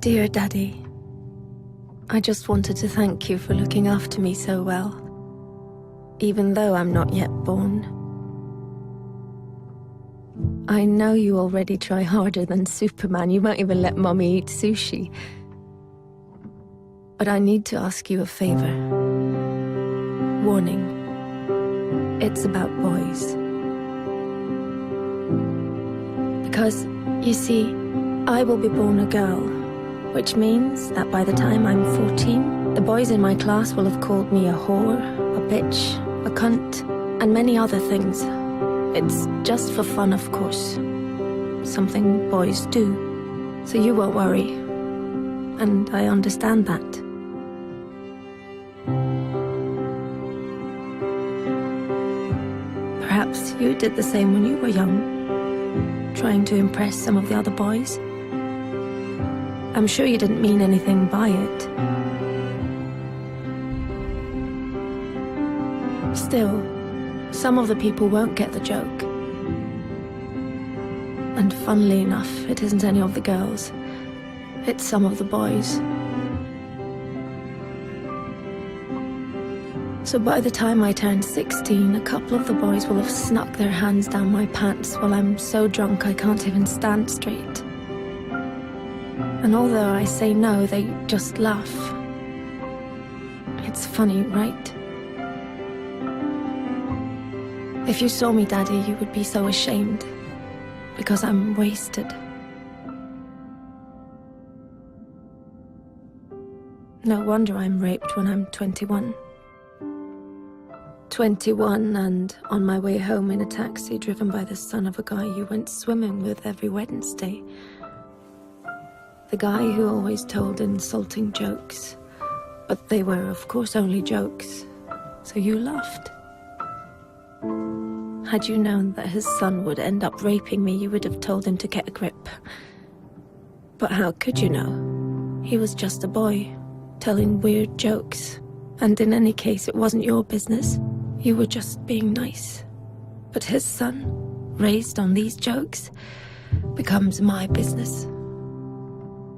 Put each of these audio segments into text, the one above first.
Dear Daddy, I just wanted to thank you for looking after me so well, even though I'm not yet born. I know you already try harder than Superman. You won't even let Mommy eat sushi. But I need to ask you a favor. Warning. It's about boys. Because, you see, I will be born a girl, which means that by the time I'm 14, the boys in my class will have called me a whore, a bitch, a cunt, and many other things. It's just for fun, of course. Something boys do. So you won't worry. And I understand that. Perhaps you did the same when you were young, trying to impress some of the other boys. I'm sure you didn't mean anything by it. Still, some of the people won't get the joke. And funnily enough, it isn't any of the girls. It's some of the boys. So by the time I turn 16, a couple of the boys will have snuck their hands down my pants while I'm so drunk I can't even stand straight. And although I say no, they just laugh. It's funny, right? If you saw me, Daddy, you would be so ashamed. Because I'm wasted. No wonder I'm raped when I'm 21. 21 and on my way home in a taxi driven by the son of a guy you went swimming with every Wednesday. The guy who always told insulting jokes. But they were, of course, only jokes. So you laughed. Had you known that his son would end up raping me, you would have told him to get a grip. But how could you know? He was just a boy, telling weird jokes. And in any case, it wasn't your business. You were just being nice. But his son, raised on these jokes, becomes my business.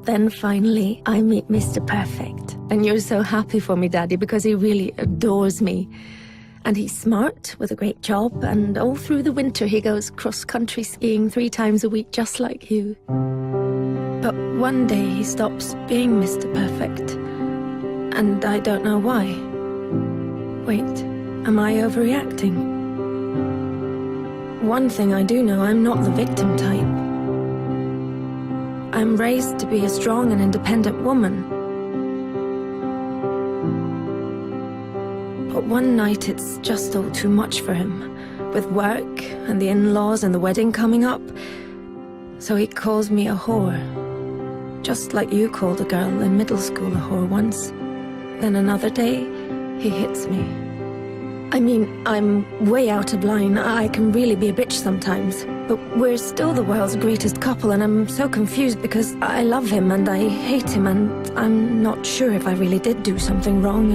Then finally, I meet Mr. Perfect. And you're so happy for me, Daddy, because he really adores me. And he's smart, with a great job, and all through the winter he goes cross-country skiing 3 times a week, just like you. But one day he stops being Mr. Perfect. And I don't know why. Wait, am I overreacting? One thing I do know, I'm not the victim type. I'm raised to be a strong and independent woman. But one night it's just all too much for him, with work and the in-laws and the wedding coming up. So he calls me a whore. Just like you called a girl in middle school a whore once. Then another day, he hits me. I mean, I'm way out of line. I can really be a bitch sometimes. But we're still the world's greatest couple, and I'm so confused because I love him and I hate him, and I'm not sure if I really did do something wrong,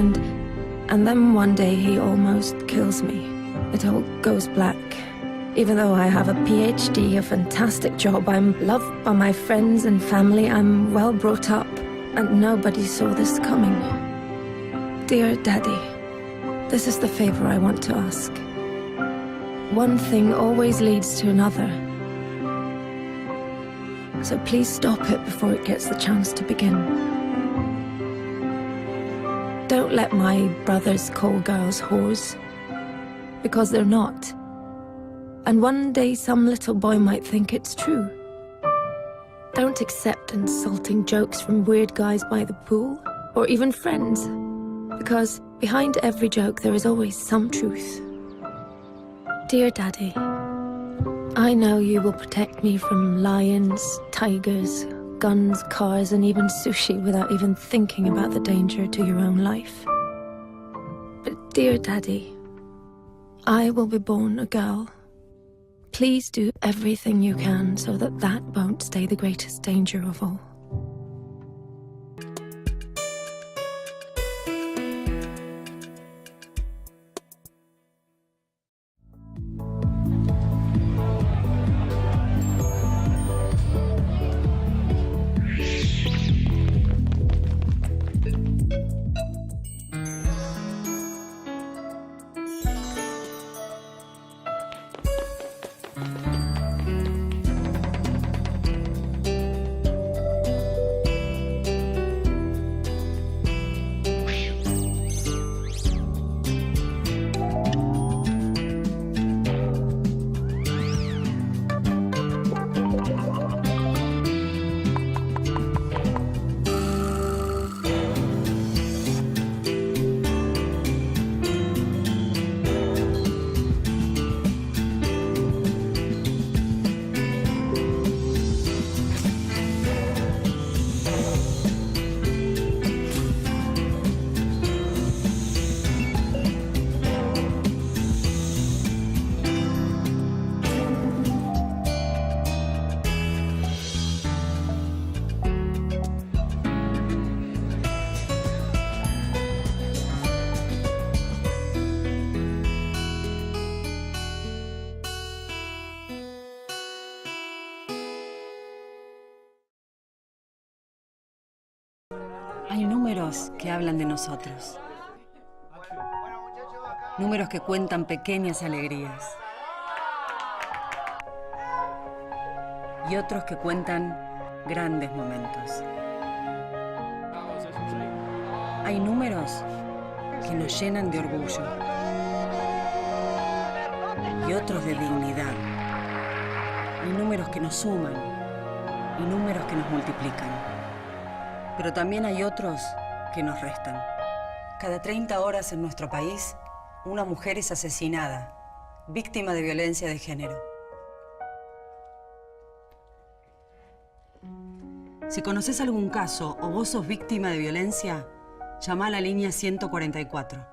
and then one day he almost kills me. It all goes black. Even though I have a PhD, a fantastic job, I'm loved by my friends and family, I'm well brought up, and nobody saw this coming. Dear Daddy, this is the favor I want to ask. One thing always leads to another. So please stop it before it gets the chance to begin. Don't let my brothers call girls whores, because they're not. And one day some little boy might think it's true. Don't accept insulting jokes from weird guys by the pool, or even friends, because behind every joke there is always some truth. Dear Daddy, I know you will protect me from lions, tigers, guns, cars, and even sushi without even thinking about the danger to your own life. But dear Daddy, I will be born a girl. Please do everything you can so that that won't stay the greatest danger of all. Hay números que hablan de nosotros. Números que cuentan pequeñas alegrías. Y otros que cuentan grandes momentos. Hay números que nos llenan de orgullo. Y otros de dignidad. Hay números que nos suman y números que nos multiplican. Pero también hay otros que nos restan. Cada 30 horas en nuestro país, una mujer es asesinada, víctima de violencia de género. Si conoces algún caso o vos sos víctima de violencia, llama a la línea 144.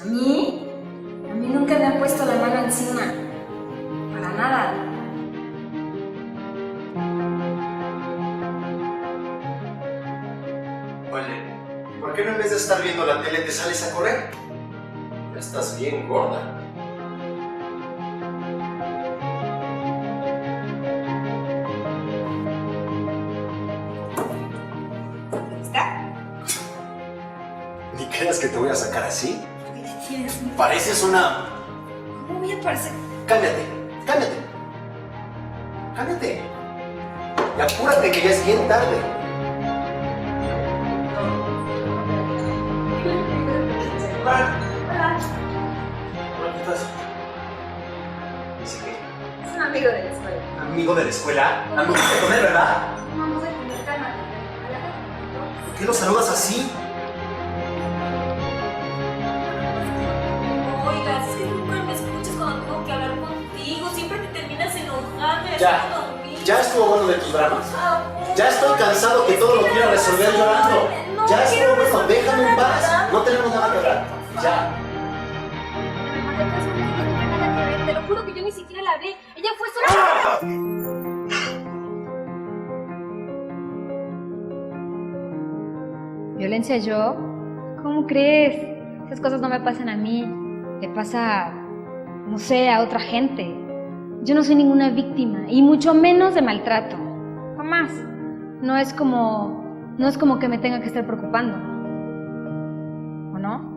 ¿A mí? A mí nunca me han puesto la mano encima. Para nada. Oye, ¿por qué no en vez de estar viendo la tele te sales a correr? Ya estás bien gorda. ¿Está? ¿Ni creas que te voy a sacar así? ¿Qué tienes? Pareces una... ¿Cómo voy a parecer? Cámbiate, cámbiate. Cámbiate. Y apúrate que ya es bien tarde. Hola. Hola, ¿cómo estás? ¿Dice qué? Es un amigo de la escuela. ¿Amigo de la escuela? ¿Amigo de comer, verdad? No, no sé comer, cálmate. ¿Por qué lo saludas así? Oigas, es que nunca me escuchas cuando tengo que hablar contigo. Siempre te terminas enojando y Ya, haciendo dormir. ya estuvo bueno de tus dramas. Por favor. Ya estoy cansado que todo lo quiera resolver llorando. No Ya quiero estuvo bueno, resolver déjame en paz. nada. No tenemos nada que hablar. Ya. Te lo juro que yo ni siquiera la hablé. Ella fue sola. Violencia, ¿yo? ¿Cómo crees? Esas cosas no me pasan a mí. Le pasa, no sé, a otra gente. Yo no soy ninguna víctima, y mucho menos de maltrato. Jamás. No es como que me tenga que estar preocupando. ¿O no?